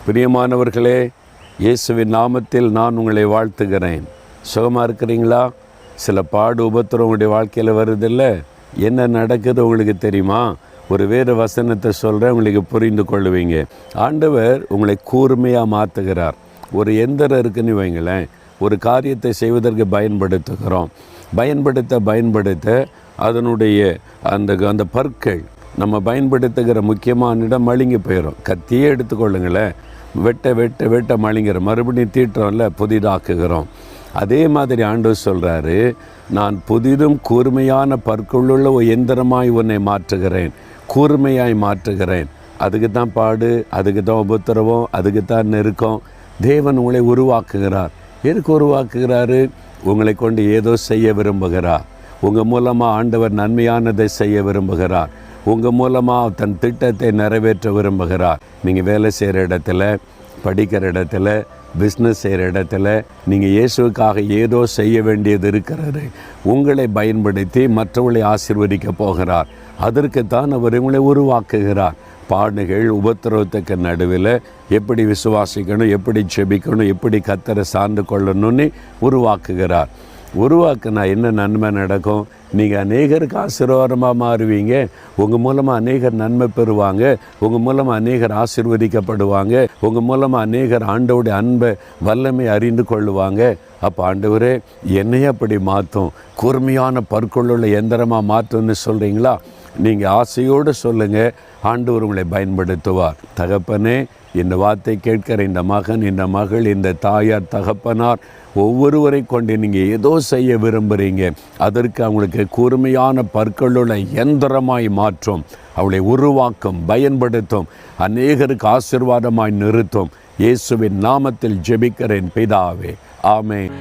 பிரியமானவர்களே, இயேசுவின் நாமத்தில் நான் உங்களை வாழ்த்துகிறேன். சுகமாக இருக்கிறீங்களா? சில பாடு உபத்திரம் உங்களுடைய வாழ்க்கையில் வருதில்ல, என்ன நடக்குது உங்களுக்கு தெரியுமா? ஒரு வேறு வசனத்தை சொல்கிறேன், உங்களுக்கு புரிந்து கொள்ளுவீங்க. ஆண்டவர் உங்களை கூர்மையாக மாற்றுகிறார். ஒரு எந்திரம் இருக்குன்னு வைங்களேன், ஒரு காரியத்தை செய்வதற்கு பயன்படுத்த அதனுடைய அந்த பற்கள் நம்ம பயன்படுத்துகிற முக்கியமான இடம் மழுங்கி போயிடும். கத்தியே எடுத்துக்கொள்ளுங்களேன், வெட்ட மழுங்கிற மறுபடியும் தீட்டுறோம்ல, புதிதாக்குகிறோம். அதே மாதிரி ஆண்டவர் சொல்கிறாரு, நான் புதிதும் கூர்மையான பற்களுள்ள ஒரு எந்திரமாய் உன்னை மாற்றுகிறேன், கூர்மையாய் மாற்றுகிறேன். அதுக்கு தான் பாடு, அதுக்கு தான் உபத்திரவம், அதுக்கு தான் நெருக்கம். தேவன் உங்களை உருவாக்குகிறார். எதுக்கு உருவாக்குகிறாரு? உங்களை கொண்டு ஏதோ செய்ய விரும்புகிறார். உங்கள் மூலமாக ஆண்டவர் நன்மையானதை செய்ய விரும்புகிறார். உங்கள் மூலமாக தன் திட்டத்தை நிறைவேற்ற விரும்புகிறார். நீங்கள் வேலை செய்கிற இடத்துல, படிக்கிற இடத்துல, பிஸ்னஸ் செய்கிற இடத்துல நீங்கள் இயேசுவுக்காக ஏதோ செய்ய வேண்டியது இருக்கிறது. உங்களை பயன்படுத்தி மற்றவர்களை ஆசீர்வதிக்க போகிறார். அதற்குத்தான் அவர் உங்களை உருவாக்குகிறார். பாடுகள் உபத்திரவத்துக்கு நடுவில் எப்படி விசுவாசிக்கணும், எப்படி ஜெபிக்கணும், எப்படி கர்த்தரை சார்ந்து கொள்ளணும்னு உருவாக்குகிறார். உருவாக்குனா என்ன நன்மை நடக்கும்? நீங்கள் அநேகருக்கு ஆசீர்வாதமாக மாறுவீங்க. உங்கள் மூலமாக அநேகர் நன்மை பெறுவாங்க. உங்கள் மூலமாக அநேகர் ஆசீர்வதிக்கப்படுவாங்க. உங்கள் மூலமாக அநேகர் ஆண்டவருடைய அன்பை வல்லமை அறிந்து கொள்ளுவாங்க. அப்போ ஆண்டவரே என்னையே அப்படி மாற்றும், கூர்மையான பற்களுள்ள எந்திரமாக மாற்றும்னு சொல்கிறீங்களா? நீங்கள் ஆசையோடு சொல்லுங்கள், ஆண்டவர் உங்களை பயன்படுத்துவார். தகப்பனே, இந்த வார்த்தை கேட்கிற இந்த மகன், இந்த மகள், இந்த தாயார், தகப்பனார் ஒவ்வொருவரை கொண்டு நீங்கள் ஏதோ செய்ய விரும்புகிறீங்க. அதற்கு அவங்களுக்கு கூர்மையான பற்களுள்ள எந்திரமாய் மாற்றும், அவளை உருவாக்கும், பயன்படுத்தும், அநேகருக்கு ஆசீர்வாதமாய் நிறுத்தும். இயேசுவின் நாமத்தில் ஜெபிக்கிறேன் பிதாவே, ஆமென்.